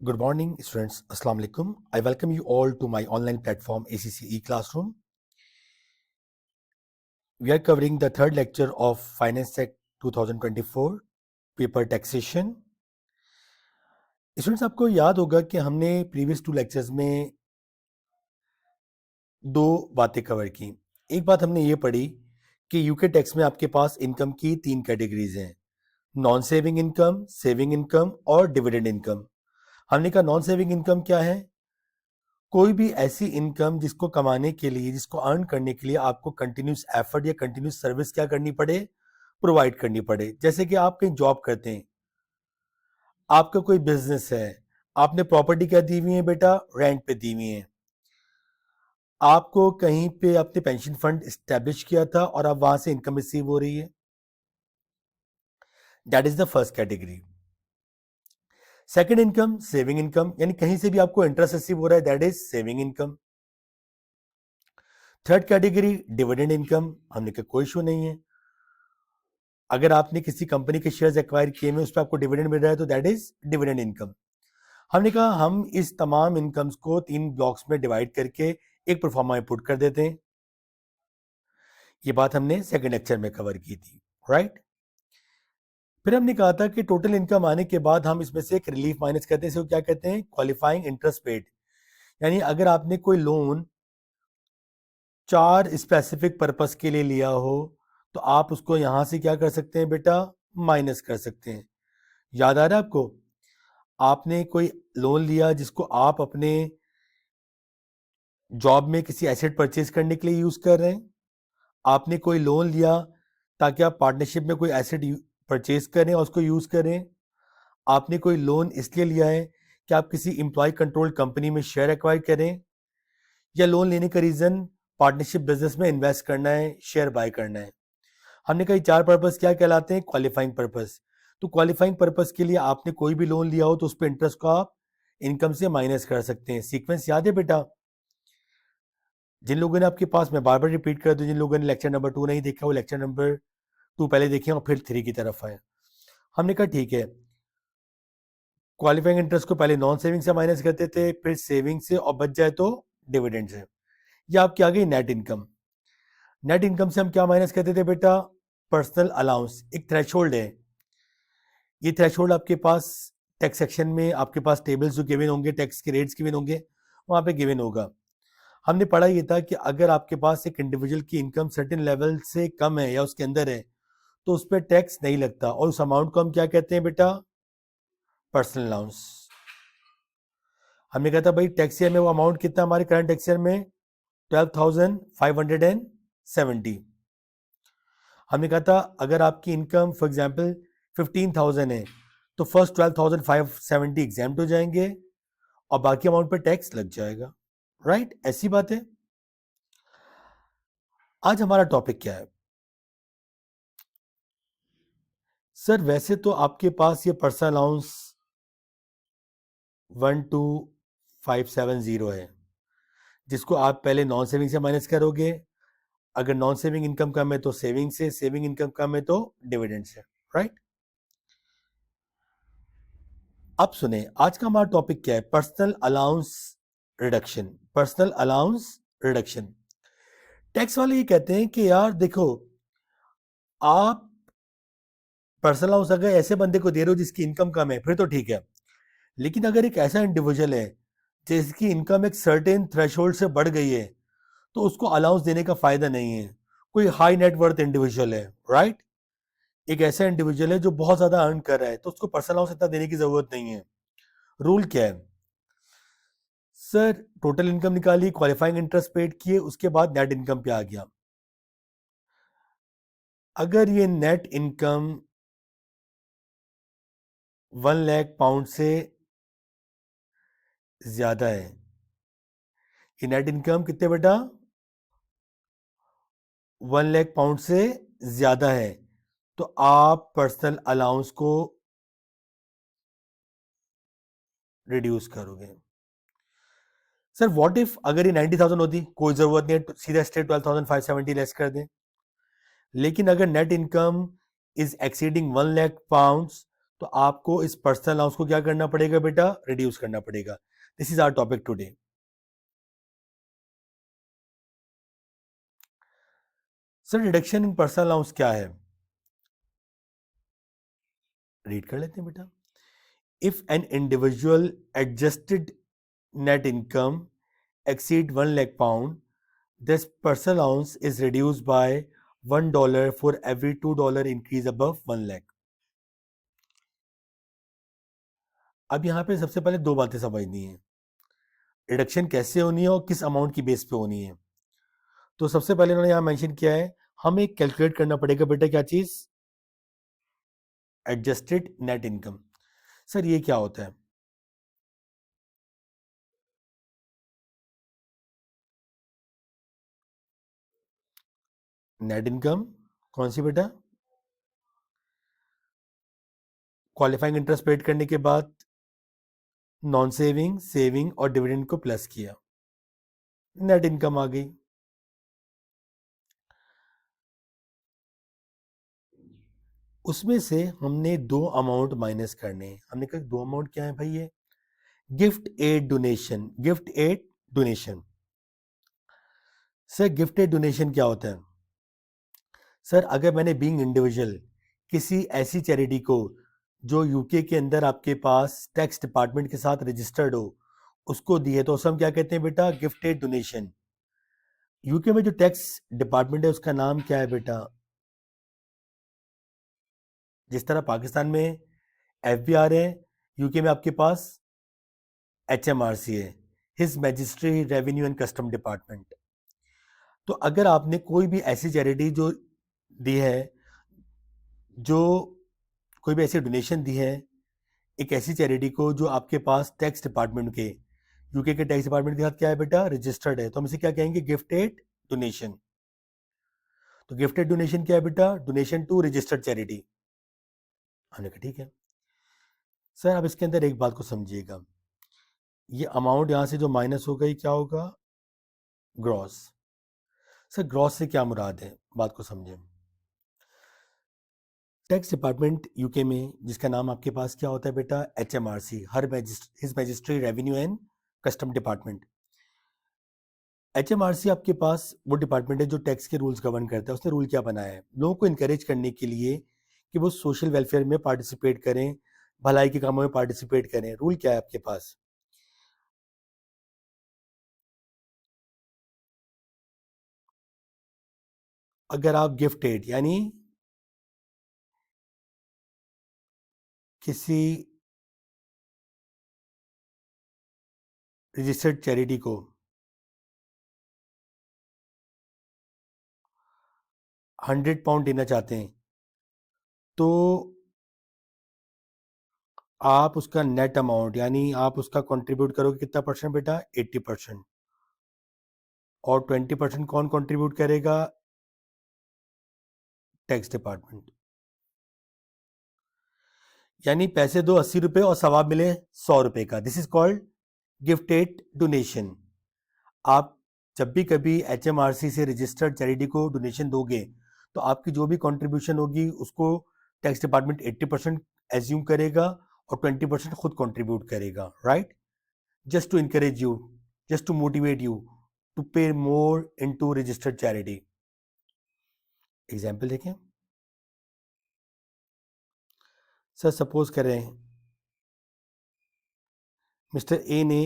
Good morning, students. Assalamu alaikum. I welcome you all to my online platform ACCE Classroom. We are covering the third lecture of Finance Act 2024, paper taxation. Students आपको याद होगा कि हमने previous 2 lectures में 2 बातें cover की। एक बात हमने ये पढ़ी कि यूके टैक्स में आपके पास इनकम की 3 कैटेगरीज हैं, नॉन सेविंग इनकम और डिविडेंड इनकम। हमने कहा नॉन सेविंग इनकम क्या है? कोई भी ऐसी इनकम जिसको कमाने के लिए, जिसको अर्न करने के लिए आपको कंटिन्यूस एफर्ट या कंटिन्यूस सर्विस क्या करनी पड़े, प्रोवाइड करनी पड़े। जैसे कि आप कहीं जॉब करते हैं, आपका कोई बिजनेस है, आपने प्रॉपर्टी क्या दी हुई है बेटा, रेंट पे दी हुई है। आपको कहीं पे अपने पेंशन फंड स्टैब्लिश किया था और अब वहां से इनकम रिसीव हो रही है, that is the first category. Second income saving income, यानी कहीं से भी आपको इंटरेस्ट रिसीव हो रहा है, that is saving income. Third category dividend income, हमने कहा कोई इशू नहीं है, अगर आपने किसी कंपनी के शेयर्स एक्वायर किए हुए उस पर आपको डिविडेंड मिल रहा है तो दैट इज डिविडेंड इनकम। हमने कहा हम इस तमाम इनकम्स को 3 ब्लॉक्स में डिवाइड करके एक प्रोफार्मा में पुट कर देते हैं। ये बात हमने सेकंड लेक्चर में कवर की थी, राइट। फिर हमने कहा था कि टोटल इनकम आने के बाद हम इसमें से एक रिलीफ माइनस करते हैं, इसको क्या कहते हैं, क्वालिफाइंग इंटरेस्ट पेड। यानी अगर आपने कोई लोन 4 स्पेसिफिक पर्पस के लिए लिया हो तो आप उसको यहां से क्या कर सकते हैं बेटा, माइनस कर सकते हैं। याद आ रहा है आपको? आपने कोई लोन लिया जिसको आप अपने जॉब में किसी एसेट परचेज करने के लिए यूज कर रहे हैं, आपने कोई लोन लिया ताकि आप पार्टनरशिप में कोई एसेट परचेज करें और उसको यूज करें, आपने कोई लोन इसलिए लिया है कि आप किसी एम्प्लॉय कंट्रोल कंपनी में शेयर एक्वायर करें, या लोन लेने का रीजन पार्टनरशिप बिजनेस में इन्वेस्ट करना है, शेयर बाय करना है। हमने कहा 4 पर्पस क्या कहलाते हैं, क्वालिफाइंग पर्पस। तो क्वालिफाइंग पर्पस के लिए आपने कोई भी लोन लिया हो तो उस पर इंटरेस्ट को आप इनकम से माइनस कर सकते हैं। सीक्वेंस याद है बेटा? जिन लोगों ने आपके पास, मैं बार बार रिपीट कर दूं, जिन लोगों ने लेक्चर नंबर 2 नहीं देखा वो लेक्चर नंबर 2 पहले देखें और फिर 3 की तरफ आए। हमने कहा ठीक है, क्वालिफाइंग इंटरेस्ट को पहले नॉन सेविंग से माइनस करते थे, फिर सेविंग से, और बच जाए तो डिविडेंड से। ये आपकी आ गई नेट इनकम। नेट इनकम से हम क्या माइनस करते थे बेटा, पर्सनल अलाउंस। एक थ्रेशोल्ड है, ये थ्रेशोल्ड आपके पास टैक्स सेक्शन में आपके पास टेबल्स जो गिवन होंगे, टैक्स के रेट्स गिवन होंगे, वहां पे गिवन होगा। हमने पढ़ा ये था कि अगर आपके पास एक इंडिविजुअल की इनकम सर्टेन लेवल से कम है या उसके अंदर है तो उस पर टैक्स नहीं लगता, और उस अमाउंट को हम क्या कहते हैं बेटा, पर्सनल अलाउंस। हमने कहा था भाई टैक्स ईयर में वो अमाउंट कितना, हमारे करंट टैक्स ईयर में 12,570। हमने कहा था अगर आपकी इनकम फॉर एग्जांपल 15,000 है तो फर्स्ट 12,570 एग्जाम्प्ट हो जाएंगे और बाकी अमाउंट पर टैक्स लग जाएगा, राइट। ऐसी बात है। आज हमारा टॉपिक क्या है सर? वैसे तो आपके पास ये पर्सनल अलाउंस 12,570 है, जिसको आप पहले नॉन सेविंग से माइनस करोगे। अगर नॉन सेविंग इनकम कम है तो सेविंग से, सेविंग इनकम कम है तो डिविडेंड से, राइट। अब सुने आज का हमारा टॉपिक क्या है, personal allowance reduction. Personal allowance reduction. Tax वाले ये कहते हैं कि यार देखो, आप पर्सनल अलाउंस अगर ऐसे बंदे को दे रहे हो जिसकी इनकम कम है फिर तो ठीक है, लेकिन अगर एक ऐसा इंडिविजुअल है जिसकी इनकम एक सर्टेन थ्रेशोल्ड से बढ़ गई है तो उसको अलाउंस देने का फायदा नहीं है। कोई हाई नेटवर्थ इंडिविजुअल है, राइट, एक ऐसा इंडिविजुअल है जो बहुत ज्यादा अर्न कर रहा है तो उसको पर्सनल अलाउंस इतना देने की जरूरत नहीं है। रूल क्या है सर? टोटल इनकम निकाली, क्वालिफाइंग इंटरेस्ट पेड किए, उसके बाद नेट इनकम पे आ गया। अगर ये नेट इनकम 1 लाख पाउंड से ज्यादा है, ये नेट इनकम कितने बेटा, 1 लाख पाउंड से ज्यादा है, तो आप पर्सनल अलाउंस को रिड्यूस करोगे। सर व्हाट इफ अगर ये 90,000 होती, कोई जरूरत नहीं है, सीधा स्ट्रेट 12,570 लेस कर दें। लेकिन अगर net income is exceeding 1 lakh pound तो आपको इस पर्सनल अलाउंस को क्या करना पड़ेगा बेटा, रिड्यूस करना पड़ेगा. This is our topic today. Sir reduction in personal allowance क्या है, रीड कर लेते हैं बेटा. If an individual adjusted net income exceed 1 lakh pound, this personal allowance is reduced by $1 for every $2 increase above 1 lakh. अब यहाँ पे सबसे पहले दो बातें समझनी है, रिडक्शन कैसे होनी है और किस अमाउंट की बेस पे होनी है. तो सबसे पहले उन्होंने यहाँ मेंशन किया है, हमें कैलकुलेट करना पड़ेगा बेटा क्या चीज, एडजस्टेड नेट इनकम. सर ये क्या होता है, नेट इनकम कौन सी बेटा, क्वालिफाइंग इंटरेस्ट पेड करने के बाद नॉन सेविंग, सेविंग और डिविडेंड को प्लस किया, नेट इनकम आ गई. उसमें से हमने दो अमाउंट माइनस करने हैं. हमने कहा दो अमाउंट क्या है भाई, ये gift aid donation, gift aid donation. Sir gift aid donation क्या होता है, सर अगर मैंने बीइंग इंडिविजुअल किसी ऐसी चैरिटी को जो यूके के अंदर आपके पास टैक्स डिपार्टमेंट के साथ रजिस्टर्ड हो उसको दी है, तो उसे हम क्या कहते हैं बेटा, गिफ्ट एड डोनेशन. यूके में जो टैक्स डिपार्टमेंट है उसका नाम क्या है बेटा, जिस तरह पाकिस्तान में एफबीआर है, यूके में आपके पास HMRC है, his majesty revenue and custom department. तो अगर आपने कोई भी ऐसी चैरिटी जो दी है, जो कोई भी ऐसी डोनेशन दी है एक ऐसी चैरिटी को जो आपके पास टैक्स डिपार्टमेंट के, यूके के टैक्स डिपार्टमेंट के साथ क्या है बेटा, रजिस्टर्ड है, तो हम इसे क्या कहेंगे, गिफ्टेड डोनेशन. तो गिफ्टेड डोनेशन क्या है बेटा, डोनेशन टू रजिस्टर्ड चैरिटी. हमने कहा ठीक है. सर अब इसके अंदर एक बात को समझिएगा, ये अमाउंट यहां से जो माइनस हो गई क्या होगा, ग्रॉस. सर ग्रॉस से क्या मुराद है, बात को समझें. टैक्स डिपार्टमेंट यूके में जिसका नाम आपके पास क्या होता है बेटा, HMRC, his majesty revenue and custom department. HMRC आपके पास वो डिपार्टमेंट है जो टैक्स के रूल्स गवर्न करता है. उसने रूल क्या बनाया है, लोगों को इनकरेज करने के लिए कि वो सोशल वेलफेयर में पार्टिसिपेट करें, भलाई के कामों में पार्टिसिपेट करें. रूल क्या है आपके पास, अगर आप गिफ्टेड यानी किसी रजिस्टर्ड चैरिटी को 100 पाउंड देना चाहते हैं, तो आप उसका नेट अमाउंट यानी आप उसका कंट्रीब्यूट करोगे कितना परसेंट बेटा, 80%. और 20% कौन कंट्रीब्यूट करेगा, टैक्स डिपार्टमेंट. यानी पैसे दो 80 रुपए और सवाब मिले 100 रुपए का. This is called gifted donation. आप जब भी कभी HMRC से रजिस्टर्ड चैरिटी को डोनेशन दोगे तो आपकी जो भी कंट्रीब्यूशन होगी उसको टैक्स डिपार्टमेंट 80% एज्यूम करेगा और 20% खुद कंट्रीब्यूट करेगा, right, just to encourage you, just to motivate you to pay more into registered charity. Example देखें. सर सपोज करें मिस्टर ए ने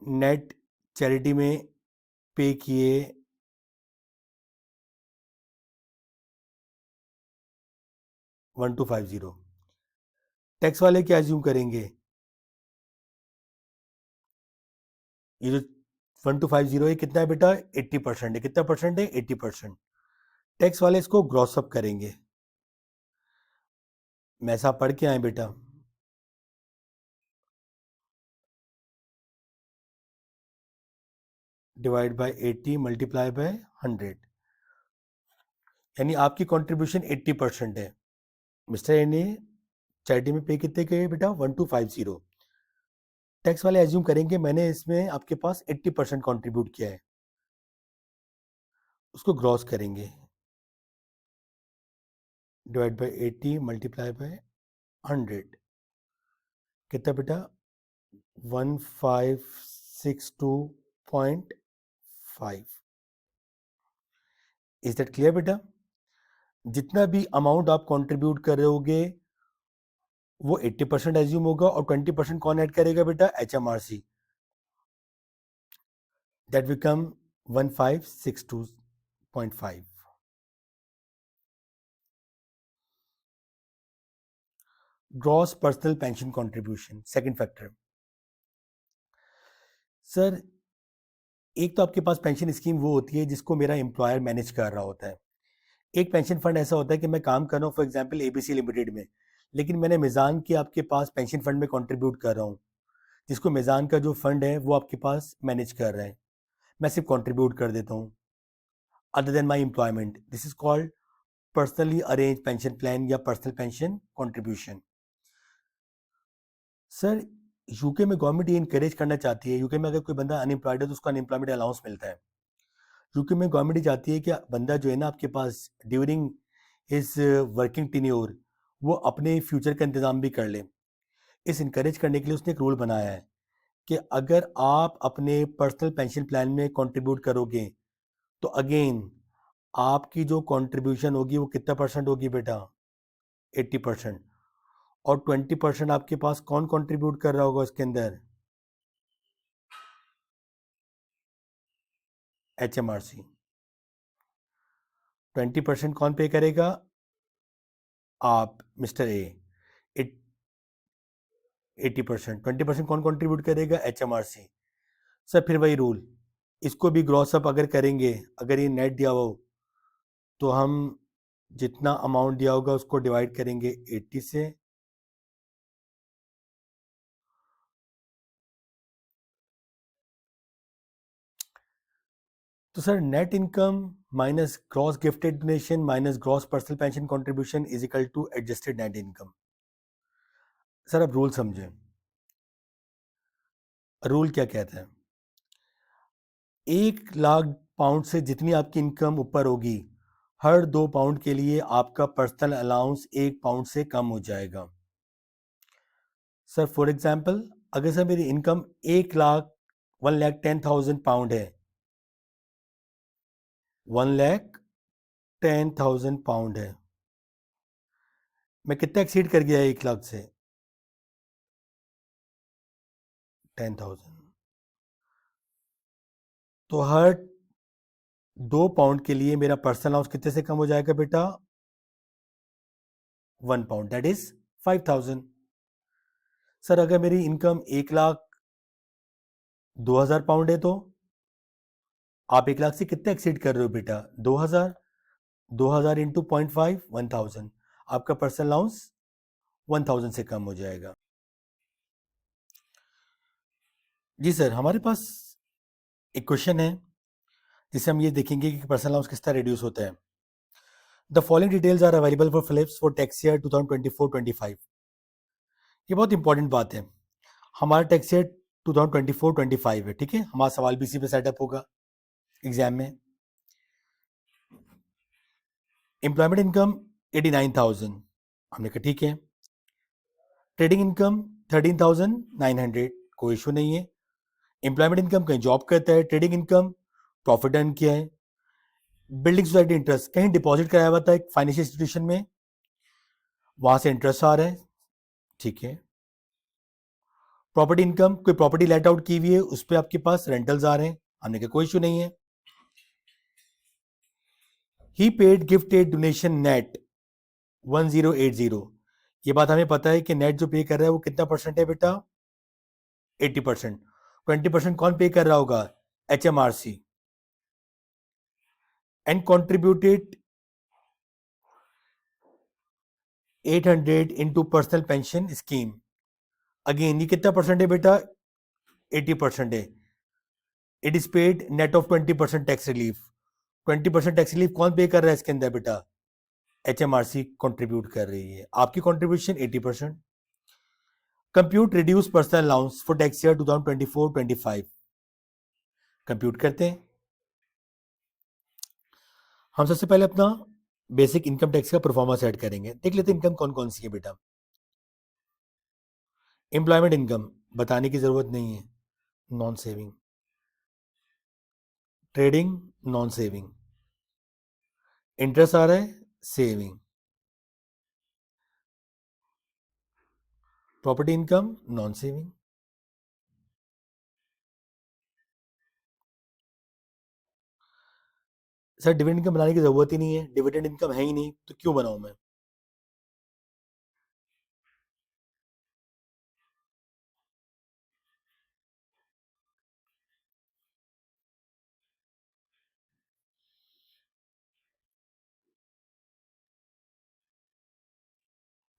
नेट चैरिटी में पे किए 1250. टैक्स वाले क्या एज्यूम करेंगे, ये जो 1250 है कितना है बेटा, 80% है. कितना परसेंट है, 80%. टैक्स वाले इसको ग्रॉस अप करेंगे. मैं ऐसा पढ़ के आए बेटा, डिवाइड बाय 80 मल्टीप्लाई बाय 100, यानी आपकी कंट्रीब्यूशन 80% है. मिस्टर ए ने चैरिटी में पे कितने गए बेटा, 1250. टैक्स वाले एज्यूम करेंगे मैंने इसमें आपके पास 80% कंट्रीब्यूट किया है. उसको ग्रॉस करेंगे, डिवाइड बाय 80 मल्टीप्लाई बाय 100, कितना बेटा 1562.5। इज दैट क्लियर बेटा? जितना भी अमाउंट आप कंट्रीब्यूट कर रहे होगे वो 80% एज्यूम होगा और 20% कौन ऐड करेगा बेटा? HMRC। That become 1562.5। Gross personal pension contribution, second factor. Sir एक तो आपके पास पेंशन स्कीम वो होती है जिसको मेरा एम्प्लॉयर मैनेज कर रहा होता है। एक पेंशन फंड ऐसा होता है कि मैं काम कर रहा हूँ फॉर एग्जांपल ABC लिमिटेड में, लेकिन मैंने मिजान के आपके पास पेंशन फंड में कंट्रीब्यूट कर रहा हूँ, जिसको मिजान का जो फंड है वो आपके पास मैनेज कर रहा है, मैं सिर्फ कंट्रीब्यूट कर देता हूँ other than my employment. This is called personally arrange pension plan या personal pension contribution. Sir UK में गवर्नमेंट ये इंकरेज करना चाहती है, यूके में अगर कोई बंदा अनएम्प्लॉयड है तो उसको अनएम्प्लॉयमेंट अलाउंस मिलता है। यूके में गवर्नमेंट ये चाहती है कि बंदा जो है ना आपके पास ड्यूरिंग इस वर्किंग टेन्योर वो अपने फ्यूचर का इंतजाम भी कर ले। इस इंकरेज करने के लिए उसने एक रूल बनाया है कि अगर आप अपने पर्सनल पेंशन प्लान में कंट्रीब्यूट करोगे तो अगेन आपकी जो कंट्रीब्यूशन होगी वो कितना परसेंट होगी बेटा? 80%। और 20% आपके पास कौन कंट्रीब्यूट कर रहा होगा उसके अंदर? HMRC। 20% कौन पे करेगा? आप मिस्टर ए। 80%। 20% कौन कंट्रीब्यूट करेगा? HMRC। सर फिर वही रूल, इसको भी ग्रॉस अप अगर करेंगे, अगर ये नेट दिया हो तो हम जितना अमाउंट दिया होगा उसको डिवाइड करेंगे 80 से, तो sir net income minus gross gifted donation minus gross personal pension contribution is equal to adjusted net income. Sir अब रूल समझें, रूल क्या कहता है? 1 लाख पाउंड से जितनी आपकी इनकम ऊपर होगी हर 2 पाउंड के लिए आपका पर्सनल अलाउंस 1 पाउंड से कम हो जाएगा। सर फॉर एग्जाम्पल अगर सर मेरी इनकम 1,10,000 पाउंड है, 1,10,000 पाउंड है, मैं कितना एक्सीड कर गया 1 लाख से? 10,000। तो हर 2 पाउंड के लिए मेरा पर्सनल अलाउंस कितने से कम हो जाएगा बेटा? 1 पाउंड, दैट इज 5,000। सर अगर मेरी इनकम 1,02,000 पाउंड है तो आप 1 लाख से कितना एक्सीड कर रहे हो बेटा? 2,000। 2,000 इंटू 0.5 1,000, आपका पर्सनल अलाउंस 1,000 से कम हो जाएगा। जी सर हमारे पास एक क्वेश्चन है जिसे हम ये देखेंगे कि पर्सनल अलाउंस किस तरह रिड्यूस होता है। The following details are available for Philips for tax year 2024-25। ये बहुत इंपॉर्टेंट बात है, हमारा टैक्स ईयर 2024-25 है, ठीक है, हमारा सवाल भी इसी पे सेटअप होगा एग्जाम में। एम्प्लॉयमेंट इनकम 89,000, हमने कहा ठीक है। ट्रेडिंग इनकम 13,900, कोई इशू नहीं है। एम्प्लॉयमेंट इनकम कहीं जॉब करता है, ट्रेडिंग इनकम प्रॉफिट अर्न किया है। बिल्डिंग सोसाइटी इंटरेस्ट कहीं डिपॉजिट कराया हुआ था एक फाइनेंशियल इंस्टीट्यूशन में, वहां से इंटरेस्ट आ रहा है, ठीक है। प्रॉपर्टी इनकम कोई प्रॉपर्टी लेट आउट की हुई है उस पर आपके पास रेंटल्स आ रहे हैं, हमने कहा कोई इशू नहीं है। He paid gift aid donation net 1080, ये बात हमें पता है कि नेट जो पे कर रहा है वो कितना परसेंट है बेटा? 80%। 20% कौन पे कर रहा होगा? HMRC। And contributed 800 into personal pension scheme, again ये कितना परसेंट है बेटा? 80% है। It is paid net of 20% tax relief. 20% tax relief कौन पे कर रहा है इसके अंदर बेटा? HMRC कंट्रीब्यूट कर रही है, आपकी contribution 80%। Compute reduce personal allowance for tax year 2024-25, compute करते हैं। हम सबसे पहले अपना बेसिक इनकम टैक्स का प्रोफार्मा सेट करेंगे। देख लेते हैं इनकम कौन कौन सी है बेटा। एम्प्लॉयमेंट इनकम बताने की जरूरत नहीं है, non saving. Trading, non saving. Interest आ रहा है, saving. Property income, non saving. Sir dividend income बनाने की जरूरत ही नहीं है, डिविडेंड इनकम है ही नहीं, तो क्यों बनाऊं मैं।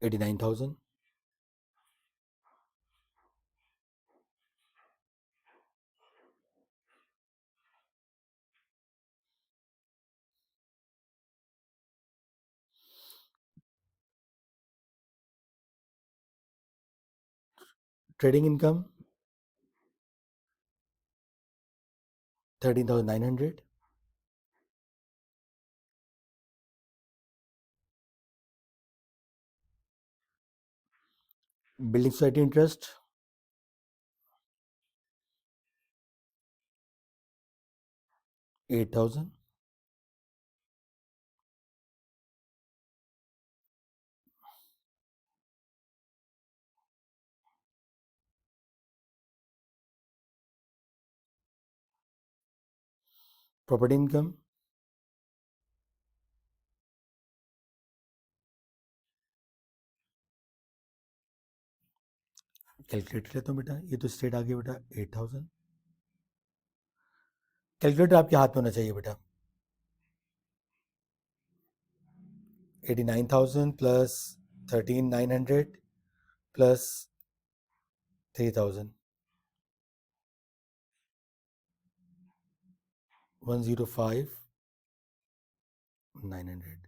$89,000। Trading income 13,900। Building society interest 8,000। Property income, calculator है तो बेटा, ये तो स्ट्रेट आ गया बेटा 8,000। कैलकुलेटर आपके हाथ में होना चाहिए बेटा। 89,000 plus 13,900 plus 3,000, 105,900।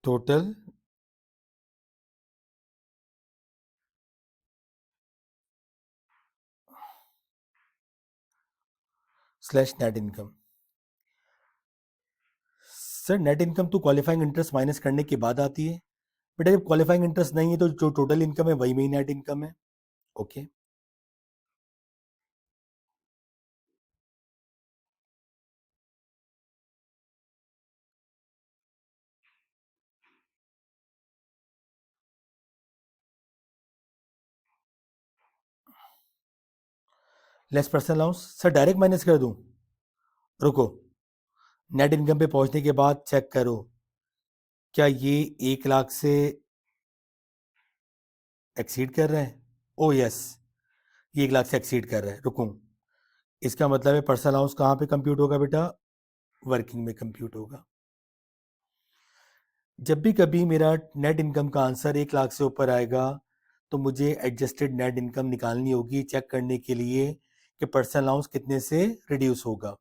Total slash net income. Sir net income तो क्वालिफाइंग इंटरेस्ट माइनस करने के बाद आती है बेटा। जब क्वालिफाइंग इंटरेस्ट नहीं है तो जो टोटल इनकम है वही मेरी नेट इनकम है। Okay. Less personal allowance sir direct minus कर दूं। रुको, नेट इनकम पे पहुंचने के बाद चेक करो क्या ये 1 लाख से एक्सीड कर रहा है। ओ यस, ये 1 लाख से एक्सीड कर रहा है। रुकूं, इसका मतलब है पर्सनल अलाउंस कहाँ पे कंप्यूट होगा बेटा, वर्किंग में कंप्यूट होगा। जब भी कभी मेरा नेट इनकम का आंसर 1 लाख से ऊपर आएगा तो मुझे एडजस्टेड नेट इनकम निकालनी होगी चेक करने के लिए कि पर्सनल अलाउंस कितने से रिड्यूस होगा।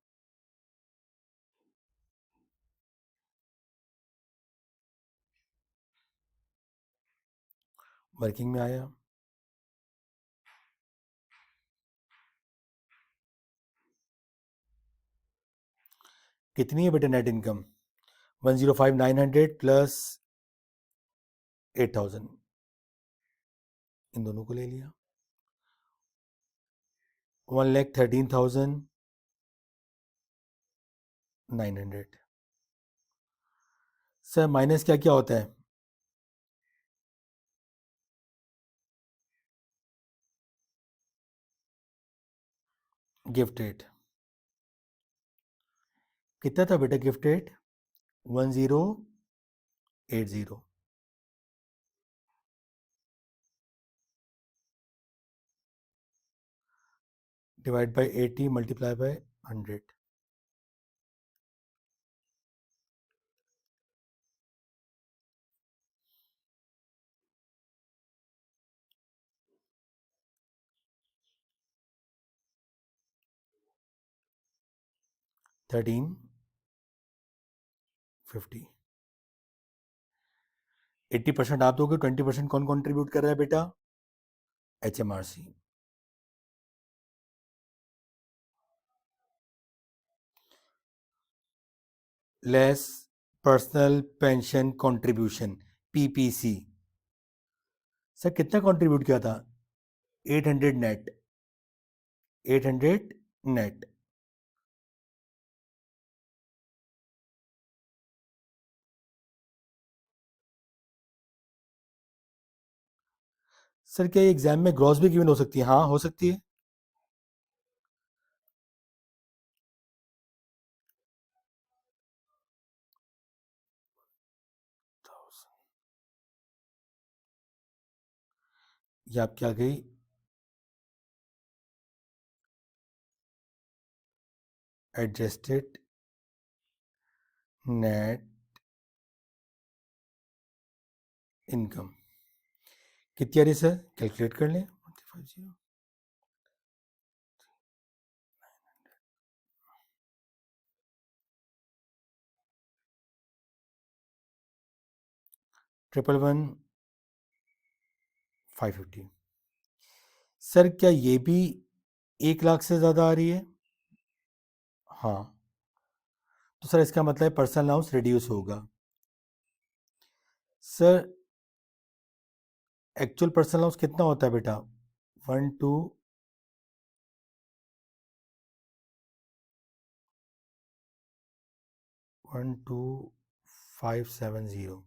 वर्किंग में आया, कितनी है बेटा नेट इनकम, 105,900 प्लस 8,000, इन दोनों को ले लिया, 1,13,900। सर माइनस क्या क्या होता है। गिफ्ट रेट कितना था बेटा, gift rate 1080, divide by 80 multiply by 100। 1350। 80% आप दोगे, 20% कौन कंट्रीब्यूट कर रहा है बेटा, HMRC, less personal pension contribution, PPC। Sir कितना कंट्रीब्यूट किया था? 800 नेट, 800 नेट। सर क्या ये एग्जाम में ग्रॉस भी गिवन हो सकती है? हाँ हो सकती है। ये आपकी आ गई एडजस्टेड नेट इनकम कितनी आ रही है सर? कैलकुलेट कर लें। 150 111 550। सर क्या ये भी 1 लाख से ज़्यादा आ रही है? हाँ, तो सर इसका मतलब पर्सनल अलाउंस रिड्यूस होगा। सर एक्चुअल पर्सनल अलाउंस कितना होता है बेटा? 12570।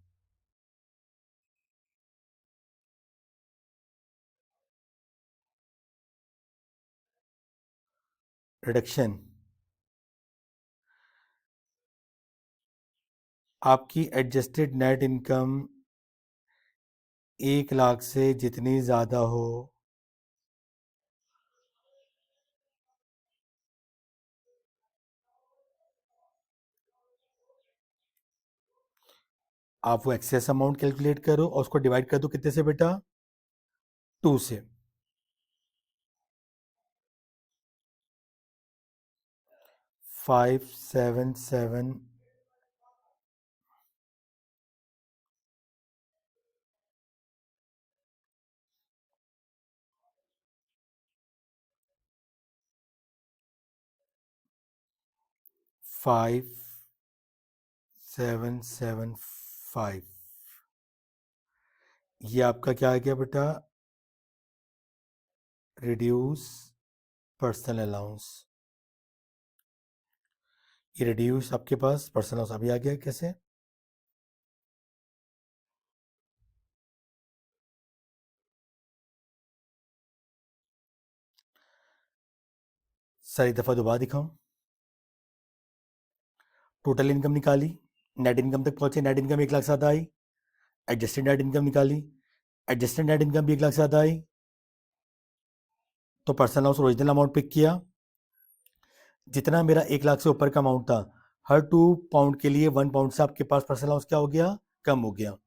रिडक्शन आपकी एडजस्टेड नेट इनकम 1 लाख से जितनी ज़्यादा हो, आप वो एक्सेस अमाउंट कैलकुलेट करो और उसको डिवाइड कर दो कितने से बेटा? 2 से। 577 5775। ये आपका क्या आ गया बेटा? Reduce personal allowance. ये रिड्यूस आपके पास पर्सनल अलाउंस अभी आ गया कैसे? सर एक दफ़ा दोबारा दिखाऊं। टोटल इनकम निकाली, नेट इनकम तक पहुंचे, नेट इनकम 1 लाख से ज़्यादा आई। एडजस्टेड नेट इनकम निकाली, एडजस्टेड नेट इनकम भी 1 लाख से ज़्यादा आई। तो personal allowance original amount pick किया, जितना मेरा 1 लाख से ऊपर का अमाउंट था, हर 2 पाउंड के लिए 1 पाउंड से आपके पास पर्सनल अलाउंस क्या हो गया? कम हो गया।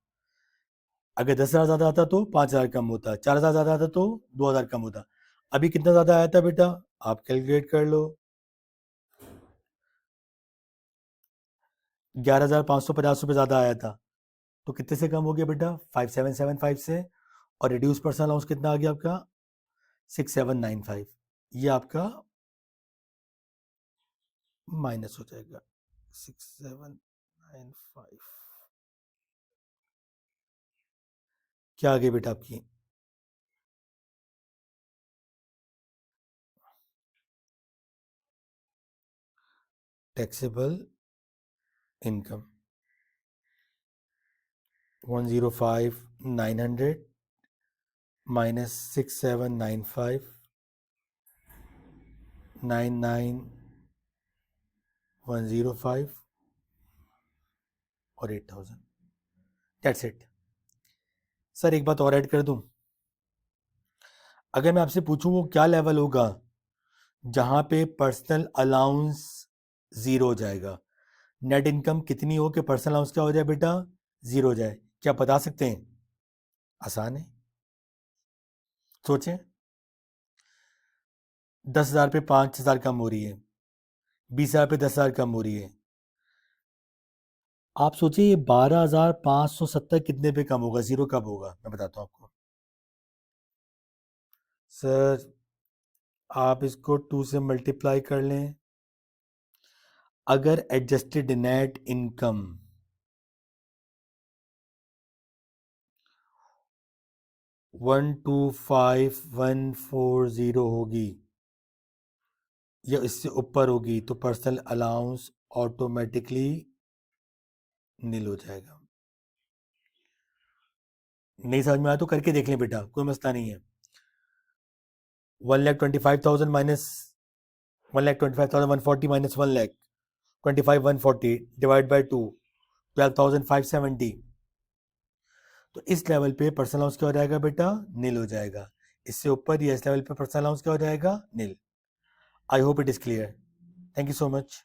अगर 10,000 ज़्यादा आता तो 5,000 कम होता, 4,000 ज़्यादा आता तो 2,000 कम होता। अभी कितना ज़्यादा आया था बेटा? आप कैलकुलेट कर लो। 11,550 रुपये ज़्यादा आया था, तो कितने से कम हो गया बेटा? 5775 से। और रिड्यूस पर्सनल अलाउंस कितना आ गया आपका? 6795। ये आपका माइनस हो जाएगा 6795। क्या आ गई बेटा आपकी? टैक्सेबल इनकम 105,900 माइनस 6795 99,105 और 8,000। That's it. सर एक बात और ऐड कर दूं, अगर मैं आपसे पूछूं वो क्या लेवल होगा जहां पे पर्सनल अलाउंस जीरो हो जाएगा? नेट इनकम कितनी हो कि पर्सनल अलाउंस क्या हो जाए बेटा? जीरो हो जाए। क्या आप बता सकते हैं? आसान है, सोचें। 10,000 पे 5,000 कम हो रही है, 20,000 पे 10,000 कम हो रही है। आप सोचिए ये 12,570 कितने पे कम होगा? जीरो कब होगा? मैं बताता हूँ आपको। सर आप इसको 2 से मल्टीप्लाई कर लें। अगर एडजस्टेड नेट इनकम 125140 होगी या इससे ऊपर होगी तो पर्सनल अलाउंस ऑटोमेटिकली नील हो जाएगा। नहीं समझ में आया तो करके देख लें बेटा, कोई मसला नहीं है। 1,25,000 माइनस 1,25,140 माइनस 1,25,140 डिवाइड बाई 2 12,570। तो इस लेवल पे पर्सनल अलाउंस क्या हो जाएगा बेटा? नील हो जाएगा। इससे ऊपर या इस लेवल पे पर्सनल अलाउंस क्या हो जाएगा? Nil. I hope it is clear. Thank you so much.